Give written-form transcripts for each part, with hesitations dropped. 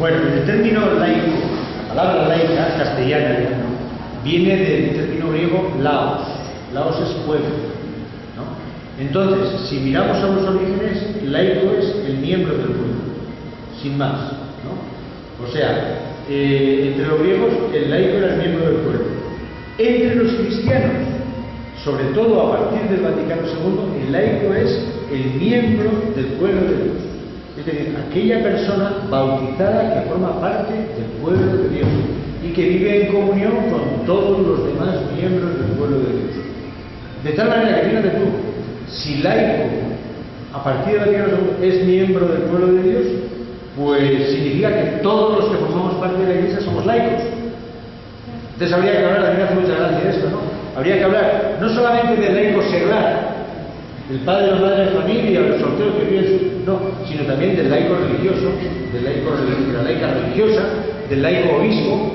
Bueno, el término laico, la palabra laica, castellana, viene del término griego laos. Laos es pueblo, ¿no? Entonces, si miramos a los orígenes, laico es el miembro del pueblo, sin más, ¿no? O sea, entre los griegos, el laico era el miembro del pueblo. Entre los cristianos, sobre todo a partir del Vaticano II, el laico es el miembro del pueblo de Dios. Es decir, aquella persona bautizada que forma parte del pueblo de Dios y que vive en comunión con todos los demás miembros del pueblo de Dios. De tal manera que, fíjate tú, si laico a partir del Vaticano II es miembro del pueblo de Dios, pues significa que todos los que formamos parte de la Iglesia somos laicos. Entonces habría que hablar, a mí me hace mucha gracia de esto, ¿no? Habría que hablar no solamente del laico seglar, del padre o madre de familia, del soltero que vive no, sino también del laico religioso, de la laica religiosa, del laico obispo,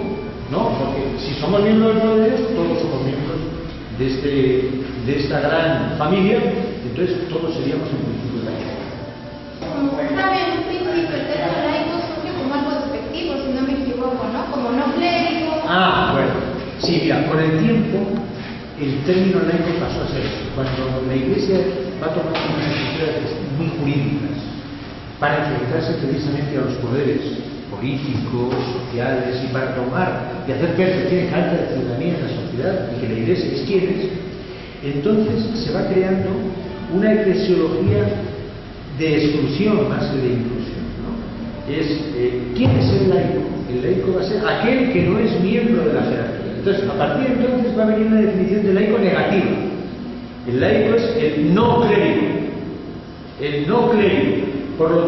¿no? Porque si somos miembros del pueblo de Dios, todos somos miembros de esta gran familia, entonces todos seríamos en principio laicos. Como usted sabe, en un principio el término laico surge como algo despectivo, si no me equivoco, ¿no? Como no clérigo. Ah, bueno. Sí, mira, con el tiempo el término laico pasó a ser, cuando la Iglesia va tomando unas estructuras muy jurídicas para enfrentarse precisamente a los poderes políticos, sociales y para tomar y hacer ver que tiene falta de ciudadanía en la sociedad y que la Iglesia es quien es, entonces se va creando una eclesiología de exclusión más que de inclusión, ¿no? ¿Quién es el laico? El laico va a ser aquel que no es miembro de la jerarquía. Entonces, a partir de entonces va a venir una definición de laico negativa. El laico es el no clérigo. El no clérigo.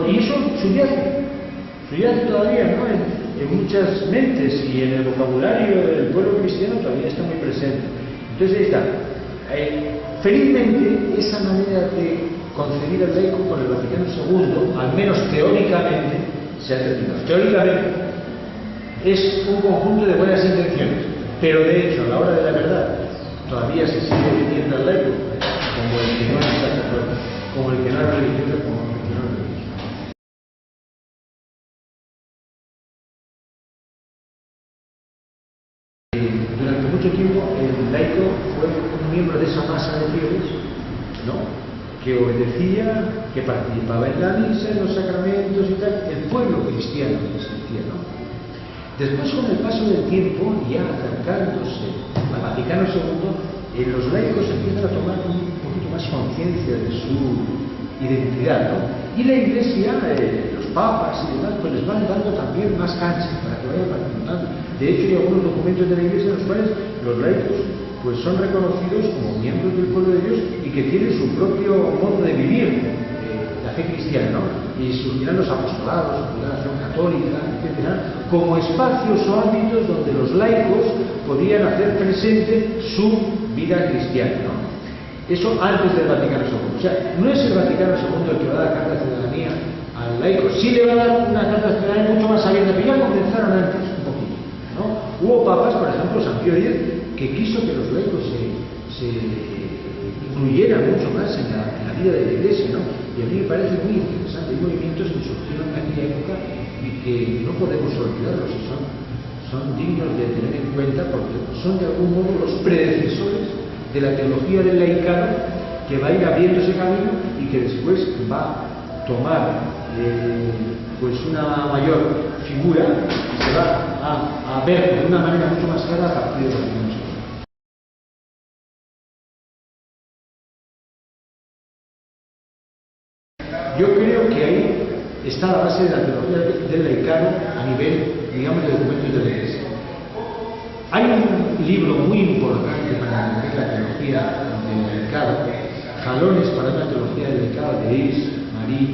Y eso subyace todavía, ¿no? En muchas mentes y en el vocabulario del pueblo cristiano todavía está muy presente. Entonces ahí está. Felizmente, esa manera de concebir al laico con el Vaticano II, al menos teóricamente, se ha terminado. Teóricamente es un conjunto de buenas intenciones, pero de hecho, a la hora de la verdad, todavía se sigue definiendo al laico como el que no es sacerdote, como el que no es religioso, como el que no es religioso. Durante mucho tiempo el laico fue un miembro de esa masa de fieles, ¿no?, que obedecía, que participaba en la misa, en los sacramentos y tal, el pueblo cristiano que existía, ¿no? Después, con el paso del tiempo, ya acercándose al Vaticano II, los laicos empiezan a tomar un poquito más conciencia de su identidad, ¿no? Y la Iglesia, los papas y demás, pues les van dando también más cancha para que vayan participando. De hecho, hay algunos documentos de la Iglesia en los cuales los laicos pues son reconocidos como miembros del pueblo de Dios y que tienen su propio modo de vivir la fe cristiana, ¿no? Y surgirán los apostolados, la Acción Católica, etc., como espacios o ámbitos donde los laicos podían hacer presente su vida cristiana, ¿no? Eso antes del Vaticano II. O sea, no es el Vaticano II el que va a dar carta de ciudadanía al laico. Sí le va a dar una carta de ciudadanía mucho más abierta, pero ya comenzaron antes un poquito, ¿no? Hubo papas, por ejemplo, San Pío X, que quiso que los laicos se incluyeran mucho más en la vida de la Iglesia, ¿no? Y a mí me parece muy interesante. Hay movimientos que surgieron en aquella época y que no podemos olvidarlos y son dignos de tener en cuenta porque son de algún modo los predecesores de la teología del laicado que va a ir abriendo ese camino y que después va a tomar pues una mayor figura y se va a ver de una manera mucho más clara a partir de los Vaticano II. Yo creo que ahí está la base de la teología del laicado a nivel, digamos, de documentos de la Iglesia. Hay un libro muy importante para entender la teología del laicado, Jalones para una teología del laicado, de Yves Marie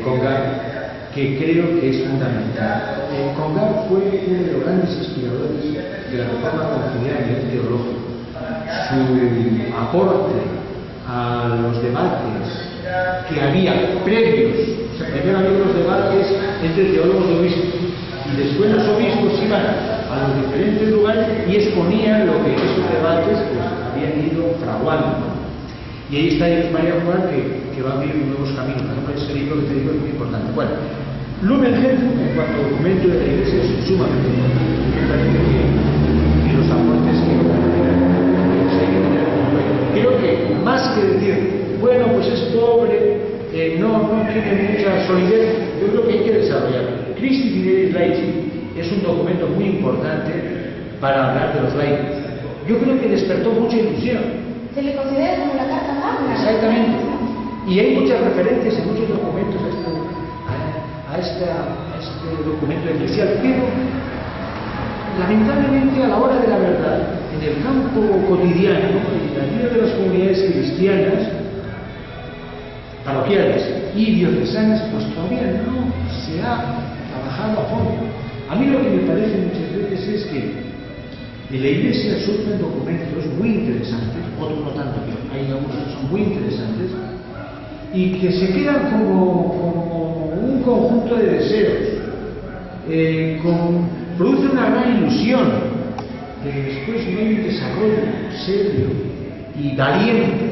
Congar, que creo que es fundamental. Congar fue uno de los grandes inspiradores de la reforma conciliar a nivel teológico. Su aporte a los debates que había previos, o sea, primero había los debates entre teólogos y obispos, y después los obispos iban a los diferentes lugares y exponían lo que esos debates pues, habían ido fraguando. Y ahí está María Juan que va a abrir nuevos caminos. Por ejemplo, ese libro que te digo es muy importante. Bueno, Lumen Gentium, en cuanto a documento de la Iglesia, es sumamente importante. Me parece que los aportes que hay que tener en cuenta. Creo que más que decir, bueno, pues es pobre, no tiene mucha solidez, yo creo que hay que desarrollar. Christi Fidelis Laici es un documento muy importante para hablar de los laicos. Yo creo que despertó mucha ilusión. Se le considera como la carta magna. Exactamente. Y hay muchas referencias en muchos documentos a este documento eclesial, pero lamentablemente a la hora de la verdad, en el campo cotidiano, en la vida de las comunidades cristianas, parroquiales y diocesanas, pues todavía no se ha trabajado a fondo. A mí lo que me parece muchas veces es que en la Iglesia surgen documentos muy interesantes, otros no tanto, pero hay algunos que son muy interesantes, y que se quedan como un conjunto de deseos, produce una gran ilusión, pero después no hay un desarrollo serio y valiente.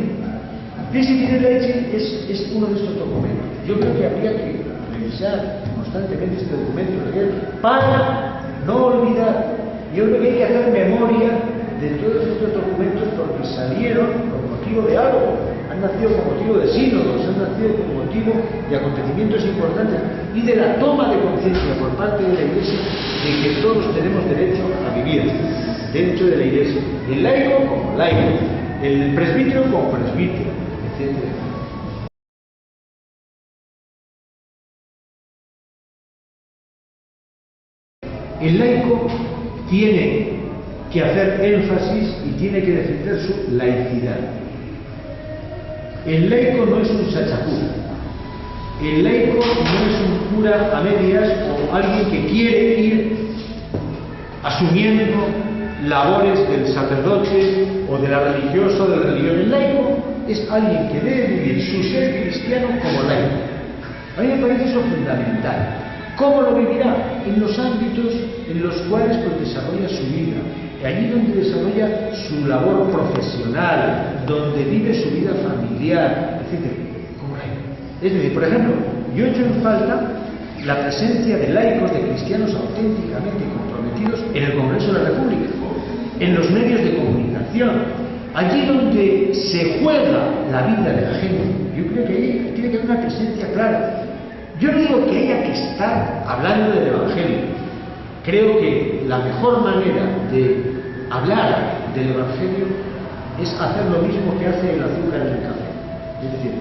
Christi Fidelis Laici es uno de estos documentos. Yo creo que habría que revisar constantemente este documento para no olvidar. Yo creo que hay que hacer memoria de todos estos documentos porque salieron por motivo de algo, han nacido por motivo de sínodos, han nacido por motivo de acontecimientos importantes y de la toma de conciencia por parte de la Iglesia de que todos tenemos derecho a vivir dentro de la Iglesia, el laico como laico, el presbítero como presbítero, etc. El laico tiene que hacer énfasis y tiene que defender su laicidad. El laico no es un sachacura. El laico no es un cura a medias o alguien que quiere ir asumiendo labores del sacerdote o de la religiosa o de la religión. El laico es alguien que debe vivir su ser cristiano como laico. A mí me parece eso fundamental. ¿Cómo lo vivirá? En los ámbitos en los cuales pues, desarrolla su vida, allí donde desarrolla su labor profesional, donde vive su vida familiar, etc. Como laico. Es decir, por ejemplo, yo echo en falta la presencia de laicos, de cristianos auténticamente comprometidos en el Congreso de la República, en los medios de comunicación, allí donde se juega la vida de la gente. Yo creo que ahí tiene que haber una presencia clara. Yo no digo que haya que estar hablando del Evangelio. Creo que la mejor manera de hablar del Evangelio es hacer lo mismo que hace el azúcar en el café. Es decir,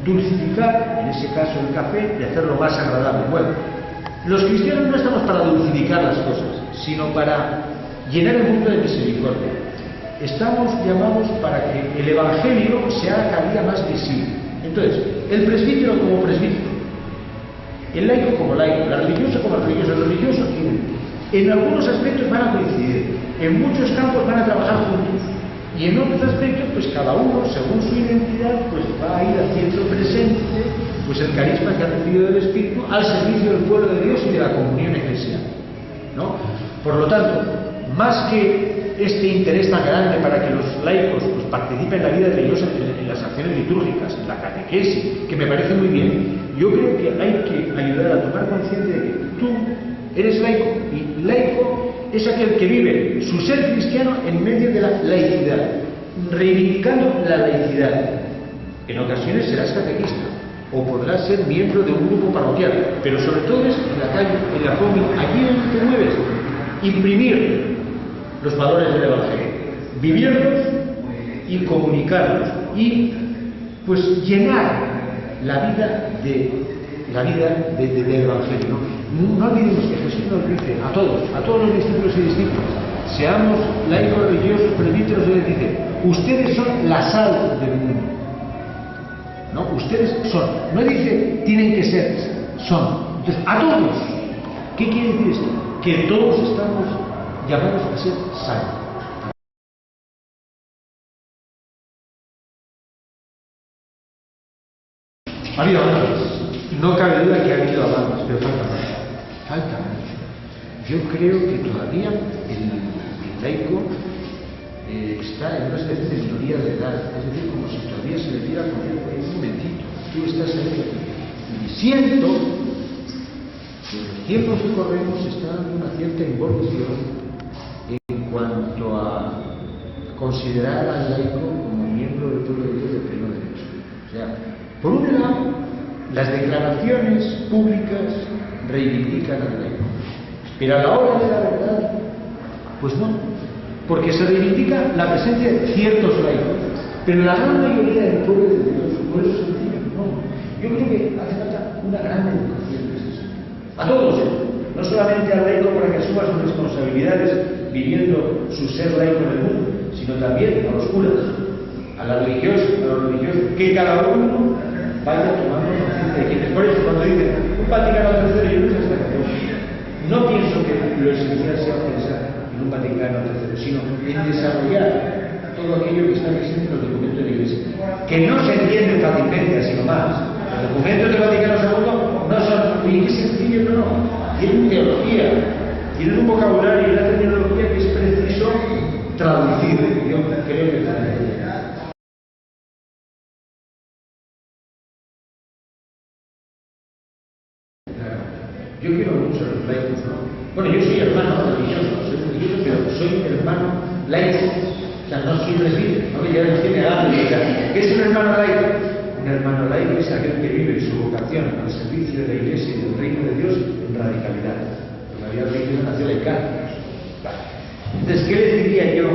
dulcificar, en ese caso el café, y hacerlo más agradable. Bueno, los cristianos no estamos para dulcificar las cosas, sino para llenar el mundo de misericordia. Estamos llamados para que el Evangelio se haga cada día más visible. Entonces, el presbítero como presbítero, el laico como laico, la religiosa como religiosa, los religiosos en algunos aspectos van a coincidir, en muchos campos van a trabajar juntos y en otros aspectos pues cada uno según su identidad pues va a ir haciendo presente pues el carisma que ha recibido del Espíritu al servicio del pueblo de Dios y de la comunión eclesial, ¿no? Por lo tanto, más que este interés tan grande para que los laicos pues, participen en la vida de Dios en las acciones litúrgicas, en la catequesis, que me parece muy bien, yo creo que hay que ayudar a tomar conciencia de que tú eres laico, y laico es aquel que vive su ser cristiano en medio de la laicidad, reivindicando la laicidad. En ocasiones serás catequista, o podrás ser miembro de un grupo parroquial, pero sobre todo es en la calle, en la comida, allí donde te mueves, imprimir los valores del Evangelio, vivirlos y comunicarlos, y pues llenar la vida del Evangelio, ¿no? No olvidemos que Jesús nos dice a todos los discípulos y discípulas, seamos laicos, religiosos, presbíteros, Él dice, ustedes son la sal del mundo. ¿No? Ustedes son. No dice tienen que ser, son. Entonces, a todos. ¿Qué quiere decir esto? Que todos estamos llamados a ser sal. Ha habido avances, no cabe duda que ha habido avances, pero falta mucho. Yo creo que todavía el laico está en una especie de minoría de edad, es decir, como si todavía se le diera con un momentito, tú estás ahí. Y siento los tiempos que corremos está dando una cierta involución en cuanto a considerar al laico como miembro del pueblo de Dios y del reino de Dios. O sea, por un lado, las declaraciones públicas reivindican al laico, pero a la hora de la verdad, pues no, porque se reivindica la presencia de ciertos laicos, pero la gran mayoría del pueblo de Dios, su pueblo sencillo, no. Yo creo que hace falta una gran educación de eso. A todos, no solamente al laico para que asuma sus responsabilidades viviendo su ser laico en el mundo, sino también a los curas, a los religiosos, que cada uno vaya tomando conciencia de quién es. Por eso, cuando dicen un Vaticano III, yo no sé hasta no pienso que lo esencial sea pensar en un Vaticano III, sino en desarrollar todo aquello que está presente en los documentos de la Iglesia, que no se entienden fácilmente, así nomás. Los documentos del Vaticano II no son ni sencillos, no, tienen teología, tienen un vocabulario y una terminología que es preciso traducir. Yo creo que está bien. Yo quiero mucho a los laicos, ¿no? Bueno, yo soy hermano religioso, pero soy hermano laico. O sea, no soy presbítero, no me llevo tiene edad. ¿Qué es un hermano laico? Un hermano laico es aquel que vive su vocación al servicio de la Iglesia y del reino de Dios en radicalidad. La vida religiosa nació laical. Entonces, ¿qué les diría yo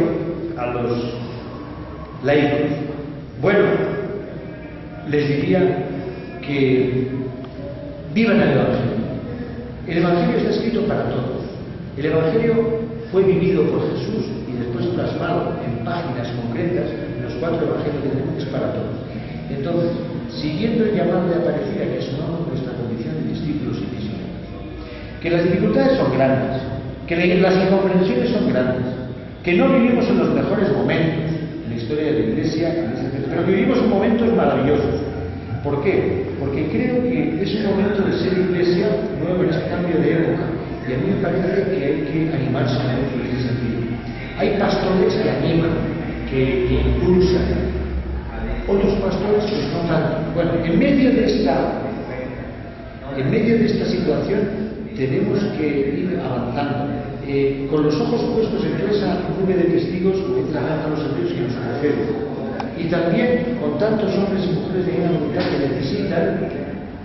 a los laicos? Bueno, les diría que vivan el Evangelio. El Evangelio está escrito para todos. El Evangelio fue vivido por Jesús y después plasmado en páginas concretas, en los 4 Evangelios que tenemos, es para todos. Entonces, siguiendo el llamado de Aparecida que asumamos nuestra condición de discípulos y misioneros, que las dificultades son grandes, que las incomprensiones son grandes, que no vivimos en los mejores momentos en la historia de la Iglesia, pero que vivimos en momentos maravillosos. ¿Por qué? Porque creo que es un momento de ser Iglesia nuevo en este cambio de época, y a mí me parece que hay que animarse mucho en ese sentido. Hay pastores que animan, que impulsan, otros pastores que no tanto. Bueno, en medio de esta situación tenemos que ir avanzando, con los ojos puestos en toda esa nube de testigos que trabajan los servicios que nos ofrecen. Y también con tantos hombres y mujeres de buena voluntad que necesitan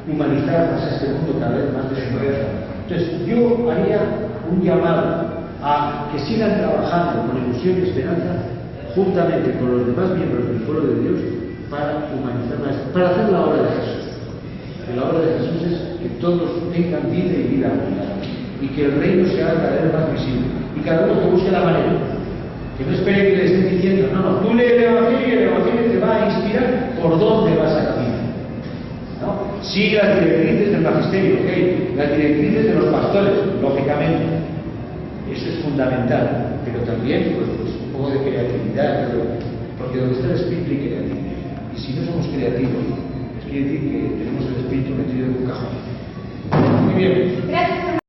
humanizar más este mundo cada vez más desarrollado. Entonces, yo haría un llamado a que sigan trabajando con ilusión y esperanza juntamente con los demás miembros del pueblo de Dios para humanizar más, para hacer la obra de Jesús. Que la obra de Jesús es que todos tengan vida y vida abundante y que el reino se haga cada vez más visible y cada uno que busque la manera. Que no espere que le estén diciendo, no, tú lees el Evangelio y el Evangelio te va a inspirar por dónde vas a caminar. ¿No? Sigue las directrices del magisterio, ¿ok? Las directrices de los pastores, lógicamente. Eso es fundamental. Pero también, pues un poco de creatividad, porque donde está el espíritu hay creatividad. Y si no somos creativos, quiere decir que tenemos el espíritu metido en un cajón. Muy bien. Gracias.